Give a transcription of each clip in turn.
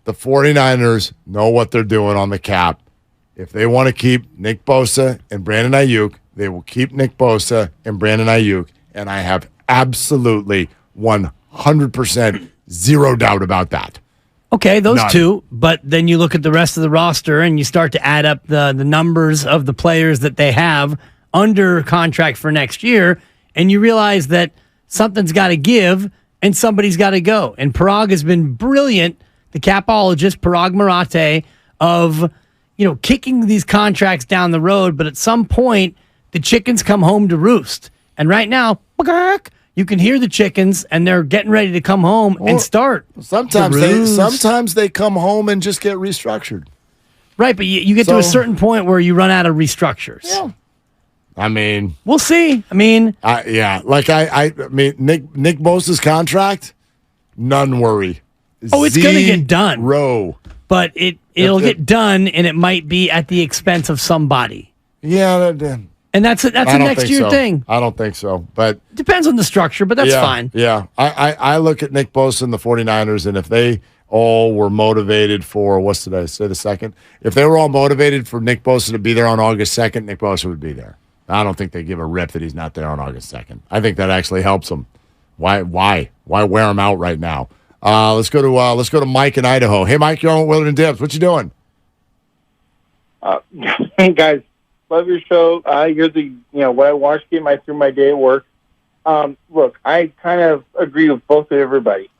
the 49ers know what they're doing on the cap. If they want to keep Nick Bosa and Brandon Aiyuk, they will keep Nick Bosa and Brandon Aiyuk, and I have absolutely 100% zero doubt about that. Okay, those two, but then you look at the rest of the roster and you start to add up the numbers of the players that they have under contract for next year, and you realize that something's got to give and somebody's got to go. And Parag has been brilliant, the capologist, Parag Marathe, of kicking these contracts down the road, but at some point, the chickens come home to roost. And right now, you can hear the chickens, and they're getting ready to come home and start. Sometimes they come home and just get restructured. Right, but you get to a certain point where you run out of restructures. Yeah. I mean, we'll see. I mean, I mean, Nick Bosa's contract, none worry. Oh, it's going to get done. But it'll get done, and it might be at the expense of somebody. Yeah, and that's a next year thing. I don't think so, but depends on the structure, but that's fine. Yeah, I look at Nick Bosa and the 49ers, and if they all were motivated for, what's today, say the 2nd? If they were all motivated for Nick Bosa to be there on August 2nd, Nick Bosa would be there. I don't think they give a rip that he's not there on August 2nd. I think that actually helps him. Why wear him out right now? Let's go to Mike in Idaho. Hey, Mike, you're on with Willard and Dibs. What you doing? Hey guys, love your show. You're what I watch through my day at work. Look, I kind of agree with both of everybody.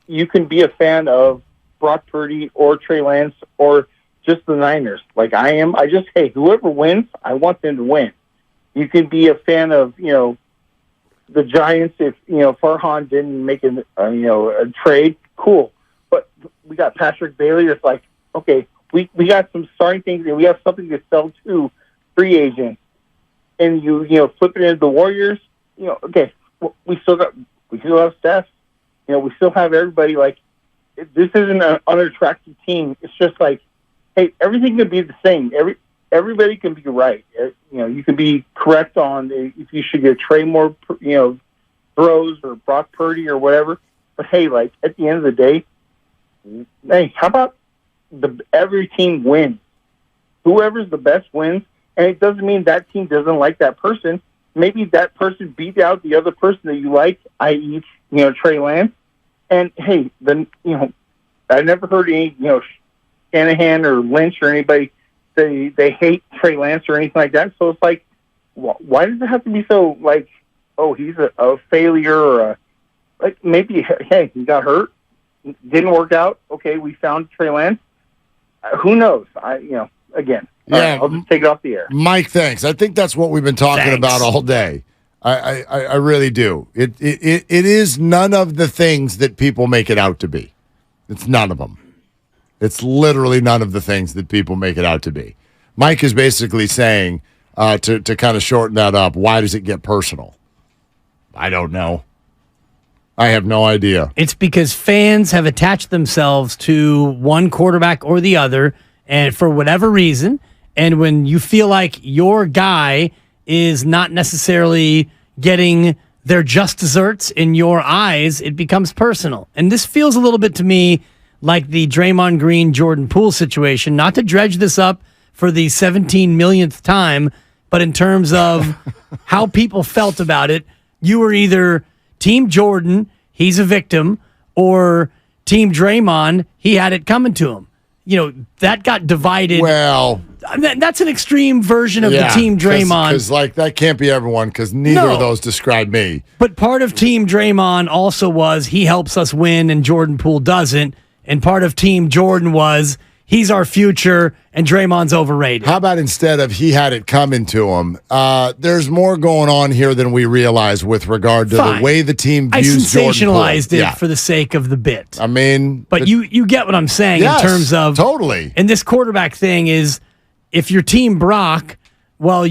You can be a fan of Brock Purdy or Trey Lance or just the Niners, like I am. Whoever wins, I want them to win. You can be a fan of the Giants if Farhan didn't make a trade. Cool, but we got Patrick Bailey. It's like, okay, we got some starting things and we have something to sell to free agents, and you flip it into the Warriors. Okay, we still have Steph. We still have everybody. Like, this isn't an unattractive team. It's just like, hey, everything can be the same. Everybody can be right. You can be correct on if you should get Trey more, throws or Brock Purdy or whatever. But hey, like at the end of the day, hey, how about every team wins? Whoever's the best wins, and it doesn't mean that team doesn't like that person. Maybe that person beat out the other person that you like, i.e., Trey Lance. And hey, I never heard any Shanahan or Lynch or anybody say they hate Trey Lance or anything like that. So it's like, why does it have to be so like, oh, he's a failure or maybe, hey, he got hurt, didn't work out. Okay, we found Trey Lance. Who knows? Again, yeah, I'll just take it off the air. Mike, thanks. I think that's what we've been talking about all day. I really do. It is none of the things that people make it out to be. It's none of them. It's literally none of the things that people make it out to be. Mike is basically saying, to kind of shorten that up, why does it get personal? I don't know. I have no idea. It's because fans have attached themselves to one quarterback or the other, and for whatever reason, and when you feel like your guy is not necessarily getting their just desserts in your eyes, it becomes personal. And this feels a little bit to me like the Draymond Green, Jordan Poole situation, not to dredge this up for the 17 millionth time, but in terms of how people felt about it, you were either Team Jordan, he's a victim, or Team Draymond, he had it coming to him. That got divided. Well, that's an extreme version of the Team Draymond. Because that can't be everyone, because neither of those describe me. But part of Team Draymond also was he helps us win and Jordan Poole doesn't. And part of Team Jordan was he's our future and Draymond's overrated. How about instead of he had it coming to him, there's more going on here than we realize with regard to the way the team views Jordan Poole. I sensationalized it for the sake of the bit. I mean. But you get what I'm saying in terms of. Totally. And this quarterback thing is, if you're Team Brock, well,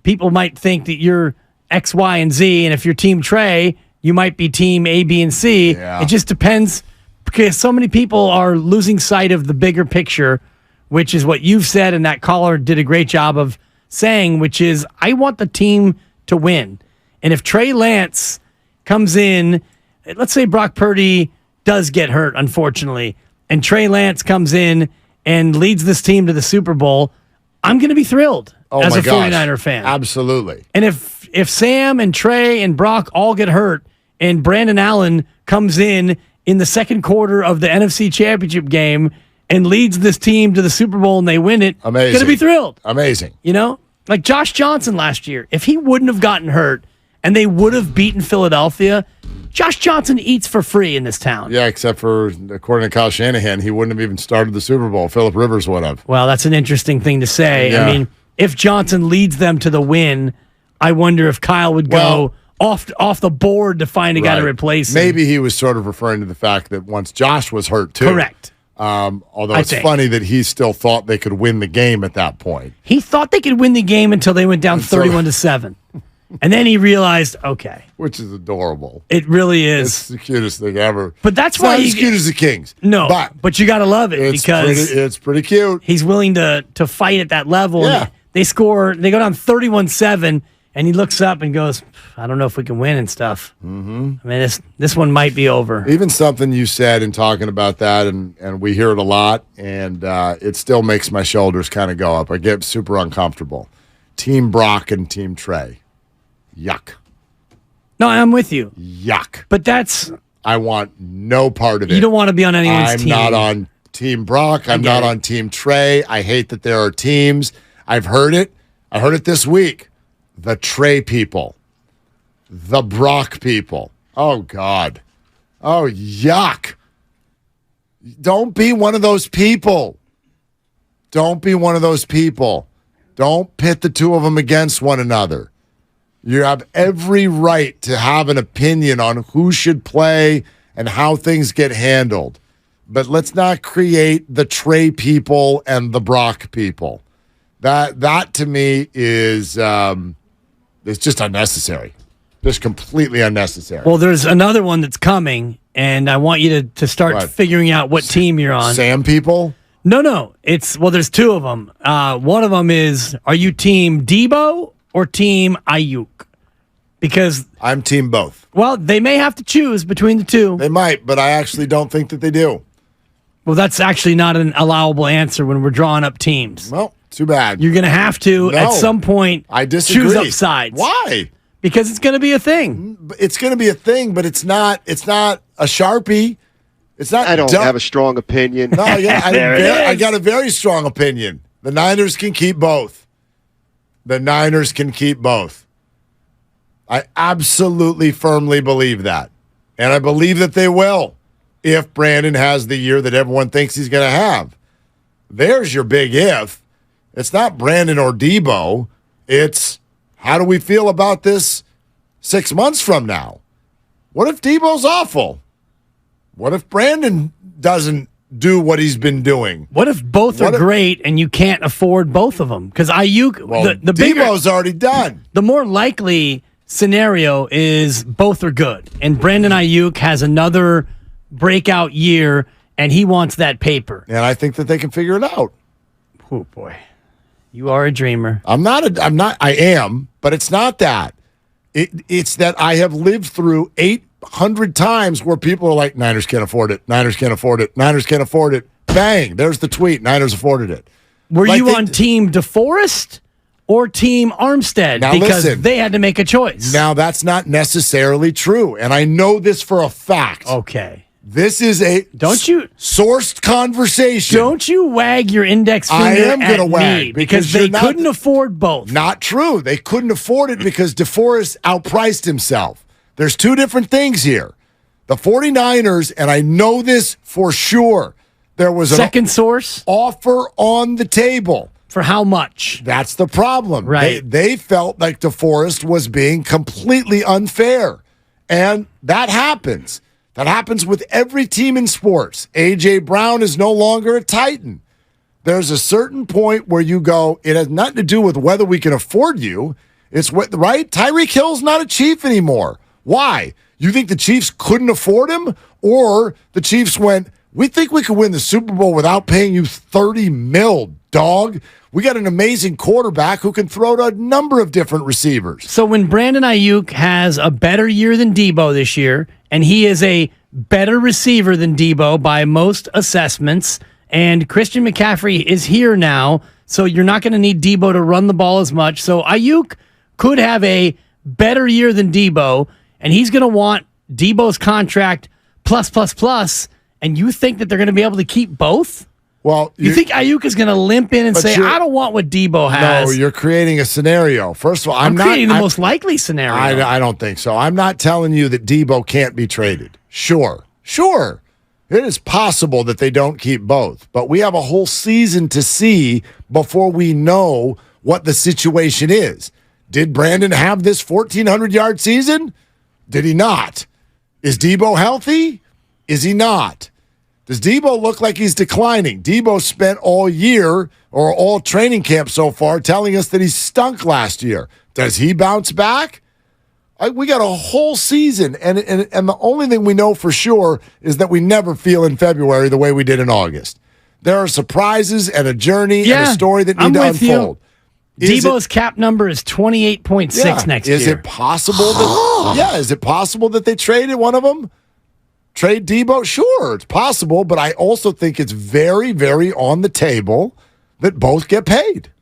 people might think that you're X, Y, and Z. And if you're Team Trey, you might be Team A, B, and C. Yeah. It just depends. Because so many people are losing sight of the bigger picture, which is what you've said, and that caller did a great job of saying, which is, I want the team to win. And if Trey Lance comes in, let's say Brock Purdy does get hurt, unfortunately, and Trey Lance comes in and leads this team to the Super Bowl, I'm going to be thrilled as a 49er fan. Absolutely. And if Sam and Trey and Brock all get hurt and Brandon Allen comes in the second quarter of the NFC Championship game and leads this team to the Super Bowl and they win it, amazing. Going to be thrilled. Amazing. You know? Like Josh Johnson last year. If he wouldn't have gotten hurt and they would have beaten Philadelphia, Josh Johnson eats for free in this town. Yeah, except for, according to Kyle Shanahan, he wouldn't have even started the Super Bowl. Phillip Rivers would have. Well, that's an interesting thing to say. Yeah. I mean, if Johnson leads them to the win, I wonder if Kyle would go off the board to find a guy to replace him. Maybe he was sort of referring to the fact that once Josh was hurt, too. Correct. Although it's funny that he still thought they could win the game at that point. He thought they could win the game until they went down 31-7. And then he realized, okay. Which is adorable. It really is. It's the cutest thing ever. But that's it's why not as cute as the Kings. No, but you got to love it because it's pretty cute. He's willing to fight at that level. Yeah. And they go down 31-7, and he looks up and goes, I don't know if we can win and stuff. Mm-hmm. I mean, this one might be over. Even something you said in talking about that, and we hear it a lot, and it still makes my shoulders kind of go up. I get super uncomfortable. Team Brock and Team Trey. Yuck. No, I'm with you. Yuck. But I want no part of it. You don't want to be on anyone's team. I'm not on Team Brock. I'm not on Team Trey. I hate that there are teams. I've heard it. I heard it this week. The Trey people. The Brock people. Oh, God. Oh, yuck. Don't be one of those people. Don't be one of those people. Don't pit the two of them against one another. You have every right to have an opinion on who should play and how things get handled. But let's not create the Trey people and the Brock people. That to me is just unnecessary. Just completely unnecessary. Well, there's another one that's coming, and I want you to start figuring out what team you're on. Sam people? No. There's two of them. One of them is, are you Team Deebo or Team Aiyuk? Because I'm Team both. Well, they may have to choose between the two. They might, but I actually don't think that they do. Well, that's actually not an allowable answer when we're drawing up teams. Well, too bad. You're going to have to, at some point, I disagree. choose up sides. Why? Because it's going to be a thing. It's going to be a thing, but it's not a Sharpie. It's not. I don't have a strong opinion. No, yeah, I got a very strong opinion. The Niners can keep both. The Niners can keep both. I absolutely firmly believe that. And I believe that they will if Brandon has the year that everyone thinks he's going to have. There's your big if. It's not Brandon or Deebo. It's how do we feel about this 6 months from now? What if Deebo's awful? What if Brandon doesn't do what he's been doing? What if both are great and you can't afford both of them? Because Aiyuk, the Deebo's already done. The more likely scenario is both are good. And Brandon Aiyuk has another breakout year, and he wants that paper. And I think that they can figure it out. Oh, boy. You are a dreamer. I am, but it's not that. It's that I have lived through 800 times where people are like, Niners can't afford it. Niners can't afford it. Niners can't afford it. Bang. There's the tweet. Niners afforded it. Were you on Team DeForest or Team Armstead? Now because listen, they had to make a choice. Now, that's not necessarily true, and I know this for a fact. Okay. This is a sourced conversation. Don't you wag your index finger I am at going to wag me because they couldn't afford both. Not true. They couldn't afford it because DeForest outpriced himself. There's two different things here. The 49ers, and I know this for sure, there was second source offer on the table. For how much? That's the problem. Right. They felt like DeForest was being completely unfair. And that happens. That happens with every team in sports. A.J. Brown is no longer a Titan. There's a certain point where you go, it has nothing to do with whether we can afford you. It's what, right? Tyreek Hill's not a Chief anymore. Why? You think the Chiefs couldn't afford him? Or the Chiefs went, we think we could win the Super Bowl without paying you $30 million, dog. We got an amazing quarterback who can throw to a number of different receivers. So when Brandon Aiyuk has a better year than Deebo this year, and he is a better receiver than Deebo by most assessments. And Christian McCaffrey is here now, so you're not going to need Deebo to run the ball as much. So Aiyuk could have a better year than Deebo, and he's going to want Deebo's contract plus, and you think that they're going to be able to keep both? Well, you think Aiyuk is going to limp in and say, I don't want what Deebo has? No, you're creating a scenario. First of all, I'm creating the most likely scenario. I don't think so. I'm not telling you that Deebo can't be traded. Sure. It is possible that they don't keep both, but we have a whole season to see before we know what the situation is. Did Brandon have this 1,400-yard season? Did he not? Is Deebo healthy? Is he not? Does Deebo look like he's declining? Deebo spent all year or all training camp so far telling us that he stunk last year. Does he bounce back? We got a whole season, and the only thing we know for sure is that we never feel in February the way we did in August. There are surprises and a journey and a story that need to unfold. Deebo's cap number is 28.6 next year. Is it possible that is it possible that they traded one of them? Trade Deebo? Sure, it's possible, but I also think it's very, very on the table that both get paid.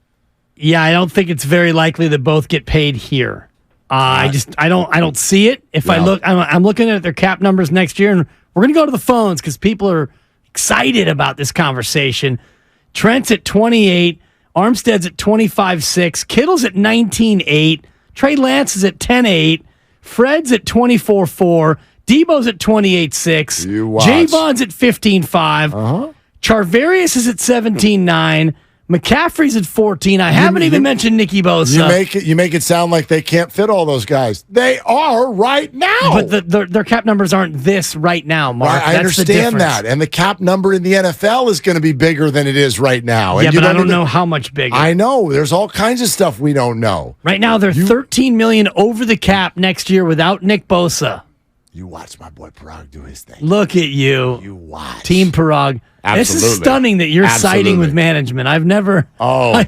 Yeah, I don't think it's very likely that both get paid here. I don't see it. If I look, I'm looking at their cap numbers next year, and we're going to go to the phones because people are excited about this conversation. Trent's at 28, Armstead's at 25.6, Kittle's at 19.8, Trey Lance is at 10.8, Fred's at 24.4, Deebo's at 28.6, Javon's at 15.5, Charvarius is at 17.9. McCaffrey's at 14. I haven't even mentioned Nicky Bosa. You make it sound like they can't fit all those guys. They are right now. But their cap numbers aren't this right now, Mark. I understand that. And the cap number in the NFL is going to be bigger than it is right now. Yeah, but I don't know how much bigger. I know. There's all kinds of stuff we don't know. Right now, they're $13 million over the cap next year without Nick Bosa. You watch my boy Parag do his thing. Look at you. You watch. Team Parag. Absolutely. This is stunning that you're siding with management. I've never.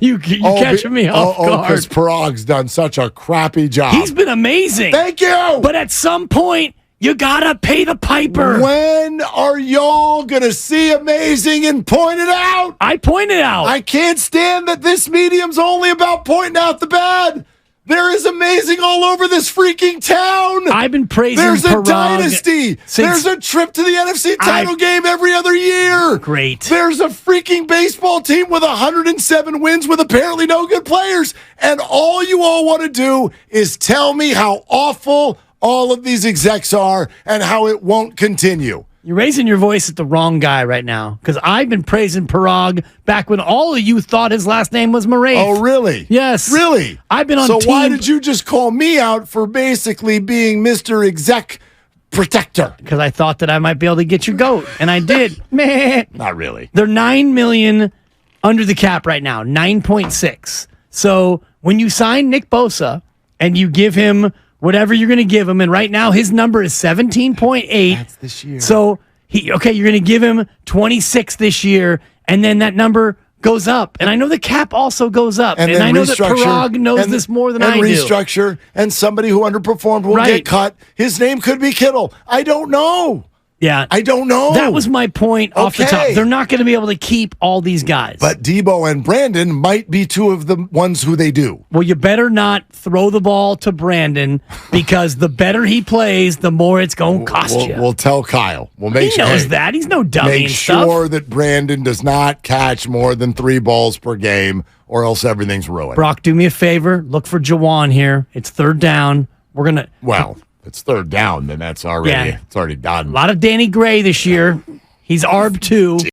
You catching me off guard. Because Parag's done such a crappy job. He's been amazing. Thank you. But at some point, you gotta pay the piper. When are y'all gonna see amazing and point it out? I pointed out. I can't stand that this medium's only about pointing out the bad. There is amazing all over this freaking town. I've been praising There's a Parag dynasty. There's a trip to the NFC title game every other year. Great. There's a freaking baseball team with 107 wins with apparently no good players. And all you all want to do is tell me how awful all of these execs are and how it won't continue. You're raising your voice at the wrong guy right now because I've been praising Parag back when all of you thought his last name was Maraith. Oh, really? Yes. Really? I've been on So why did you just call me out for basically being Mr. Exec Protector? Because I thought that I might be able to get your goat, and I did. Man. Not really. They're $9 million under the cap right now, 9.6. So when you sign Nick Bosa and you give him whatever you're going to give him, and right now his number is 17.8. That's this year. So you're going to give him 26 this year, and then that number goes up. And I know the cap also goes up, and I know that Parag knows this more than I do. And restructure, and somebody who underperformed will get cut. His name could be Kittle. I don't know. Yeah. I don't know. That was my point off the top. They're not going to be able to keep all these guys. But Deebo and Brandon might be two of the ones who they do. Well, you better not throw the ball to Brandon because the better he plays, the more it's going to cost you. We'll tell Kyle. We'll make sure. He knows that. He's no dummy Make and stuff. sure that Brandon does not catch more than 3 balls per game or else everything's ruined. Brock, do me a favor. Look for Jawan here. It's 3rd down. We're going to... Well... It's 3rd down, then it's already done. A lot of Danny Gray this year. He's ARB 2.